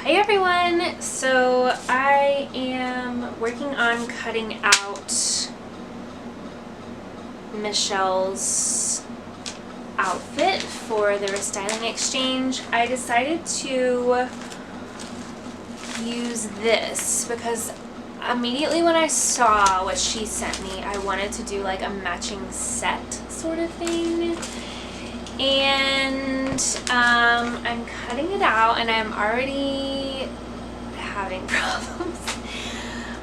Hi everyone! So I am working on cutting out Michelle's outfit for the Restyling Exchange. I decided to use this because immediately when I saw what she sent me, I wanted to do like a matching set sort of thing. And I'm cutting it out and I'm already having problems.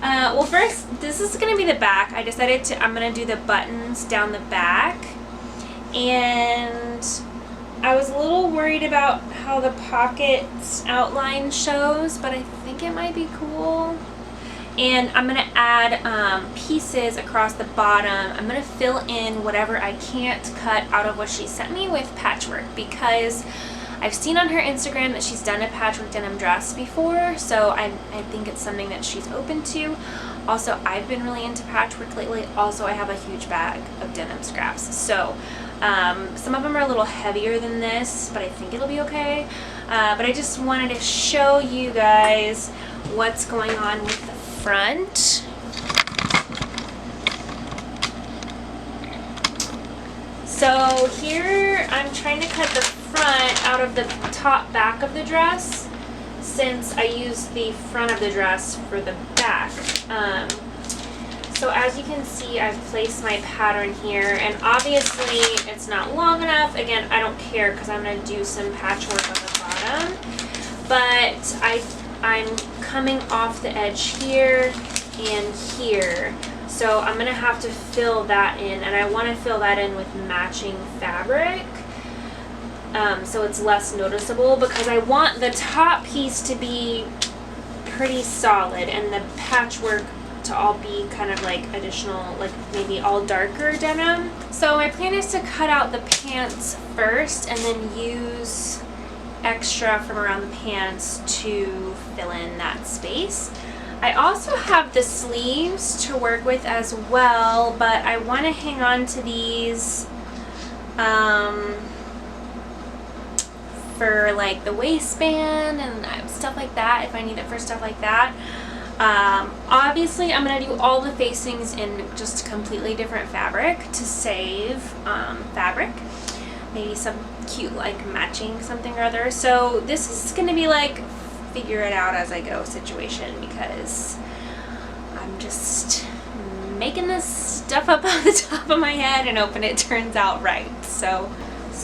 Well, first, this is going to be the back. I'm going to do the buttons down the back. And I was a little worried about how the pockets outline shows, but I think it might be cool. And I'm going to add pieces across the bottom. I'm going to fill in whatever I can't cut out of what she sent me with patchwork, because I've seen on her Instagram that she's done a patchwork denim dress before, so I think it's something that she's open to. Also, I've been really into patchwork lately. Also, I have a huge bag of denim scraps. So some of them are a little heavier than this, but I think it'll be okay. But I just wanted to show you guys what's going on with the front. So here I'm trying to cut the front out of the top back of the dress, since I used the front of the dress for the back. So as you can see, I've placed my pattern here, and obviously it's not long enough. Again, I don't care because I'm going to do some patchwork on the bottom, but I'm coming off the edge here and here. So I'm going to have to fill that in, and I want to fill that in with matching fabric so it's less noticeable, because I want the top piece to be pretty solid and the patchwork to all be kind of like additional, like maybe all darker denim. So my plan is to cut out the pants first and then use extra from around the pants to fill in that space. I also have the sleeves to work with as well, but I want to hang on to these for like the waistband and stuff like that, if I need it for stuff like that. Obviously I'm going to do all the facings in just completely different fabric to save fabric. Maybe some cute like matching something or other. So this is going to be like figure it out as I go situation, because I'm just making this stuff up on the top of my head and hoping it turns out right. So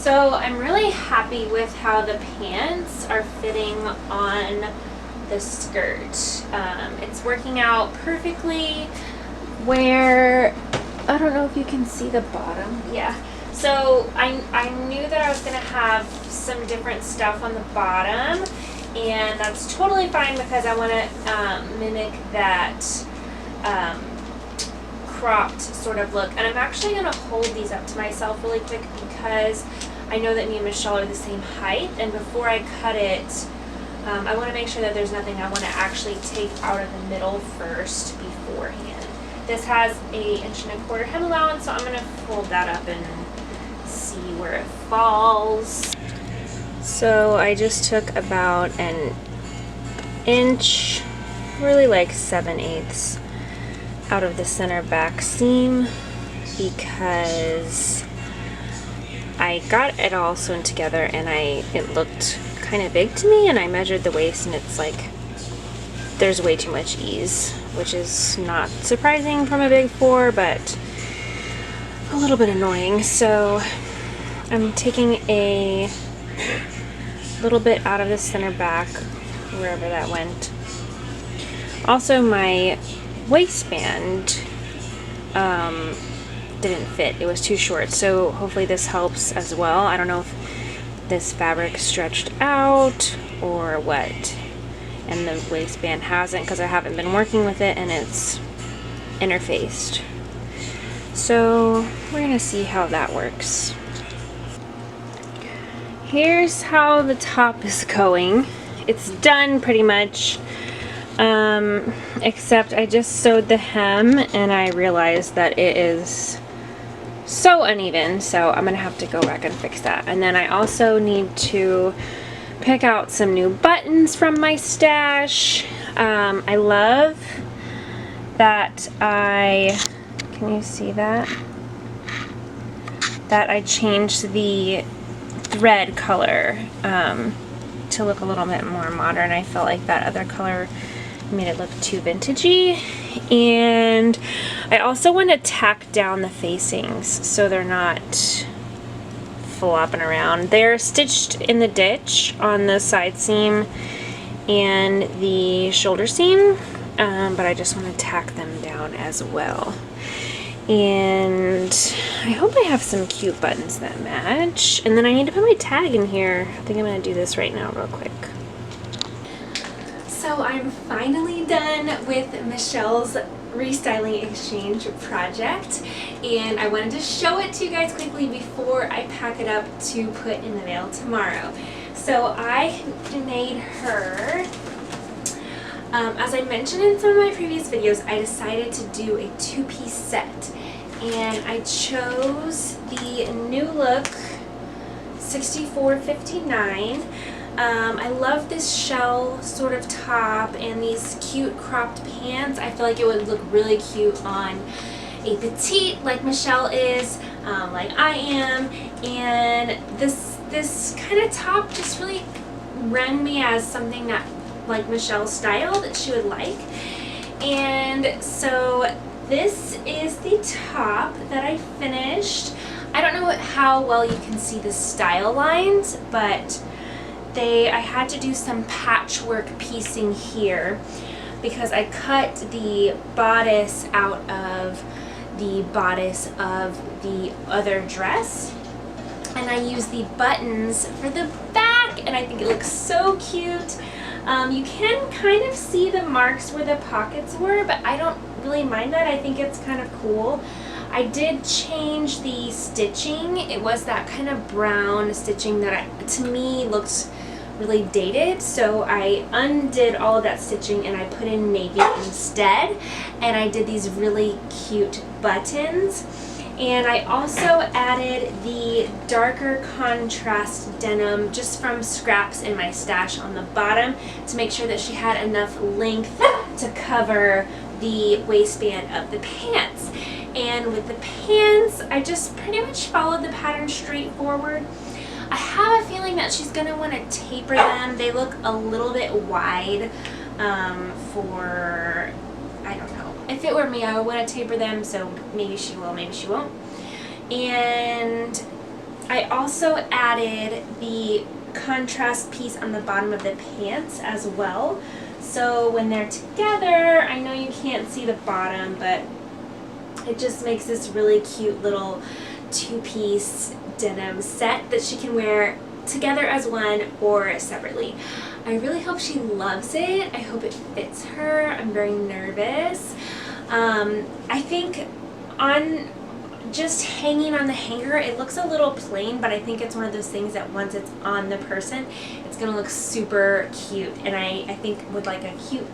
I'm really happy with how the pants are fitting on the skirt. It's working out perfectly. Where, I don't know if you can see the bottom. Yeah. So I knew that I was going to have some different stuff on the bottom, and that's totally fine because I want to mimic that cropped sort of look. And I'm actually going to hold these up to myself really quick because I know that me and Michelle are the same height, and before I cut it, I want to make sure that there's nothing I want to actually take out of the middle first beforehand. This has a 1¼ inch hem allowance, so I'm going to fold that up and see where it falls. So I just took about an inch, really like 7/8 out of the center back seam, because I got it all sewn together and it looked kind of big to me, and I measured the waist and it's like there's way too much ease, which is not surprising from a big 4, but a little bit annoying. So I'm taking a little bit out of the center back, wherever that went. Also, my waistband didn't fit. It was too short, so hopefully this helps as well. I don't know if this fabric stretched out or what, and the waistband hasn't because I haven't been working with it and it's interfaced. So we're gonna see how that works. Here's how the top is going. It's done pretty much, except I just sewed the hem and I realized that it is so uneven, so I'm gonna have to go back and fix that. And then I also need to pick out some new buttons from my stash. I love that can you see that? That I changed the thread color to look a little bit more modern. I felt like that other color made it look too vintagey. And I also want to tack down the facings so they're not flopping around. They're stitched in the ditch on the side seam and the shoulder seam, but I just want to tack them down as well. And I hope I have some cute buttons that match. And then I need to put my tag in here. I think I'm going to do this right now real quick. So I'm finally done with Michelle's Restyling Exchange project, and I wanted to show it to you guys quickly before I pack it up to put in the mail tomorrow. So I made her, as I mentioned in some of my previous videos, I decided to do a two-piece set, and I chose the New Look 6459. I love this shell sort of top and these cute cropped pants. I feel like it would look really cute on a petite like Michele is, like I am, and this kind of top just really ran me as something that like Michelle's style that she would like. And so this is the top that I finished. I don't know how well you can see the style lines, but I had to do some patchwork piecing here because I cut the bodice out of the bodice of the other dress, and I used the buttons for the back, and I think it looks so cute. You can kind of see the marks where the pockets were, but I don't really mind that. I think it's kind of cool. I did change the stitching. It was that kind of brown stitching that to me looked really dated, so I undid all of that stitching and I put in navy instead, and I did these really cute buttons. And I also added the darker contrast denim just from scraps in my stash on the bottom to make sure that she had enough length to cover the waistband of the pants. And with the pants, I just pretty much followed the pattern straightforward. I have a feeling that she's going to want to taper them. They look a little bit wide for, I don't know. If it were me, I would want to taper them, so maybe she will, maybe she won't. And I also added the contrast piece on the bottom of the pants as well. So when they're together, I know you can't see the bottom, but it just makes this really cute little two-piece denim set that she can wear together as one or separately. I really hope she loves it. I hope it fits her. I'm very nervous. I think on just hanging on the hanger, it looks a little plain, but I think it's one of those things that once it's on the person, it's gonna look super cute. And I think with like a cute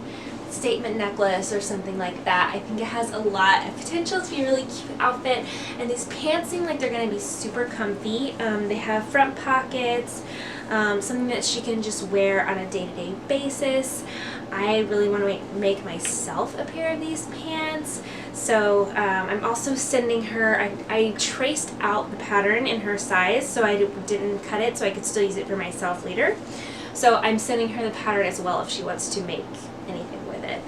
statement necklace or something like that, I think it has a lot of potential to be a really cute outfit. And these pants seem like they're going to be super comfy. They have front pockets, something that she can just wear on a day-to-day basis. I really want to make myself a pair of these pants, so I'm also sending her, I traced out the pattern in her size so I didn't cut it so I could still use it for myself later. So I'm sending her the pattern as well if she wants to make anything with it.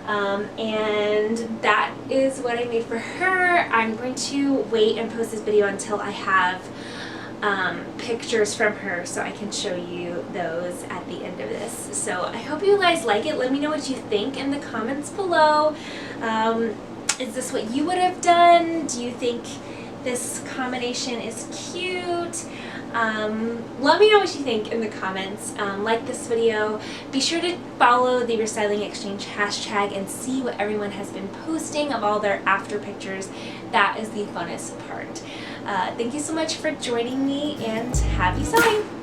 And that is what I made for her. I'm going to wait and post this video until I have pictures from her so I can show you those at the end of this. So I hope you guys like it. Let me know what you think in the comments below. Is this what you would have done? Do you think this combination is cute? Let me know what you think in the comments. Like this video. Be sure to follow the Restyling Exchange hashtag and see what everyone has been posting of all their after pictures. That is the funnest part. Thank you so much for joining me, and happy sewing!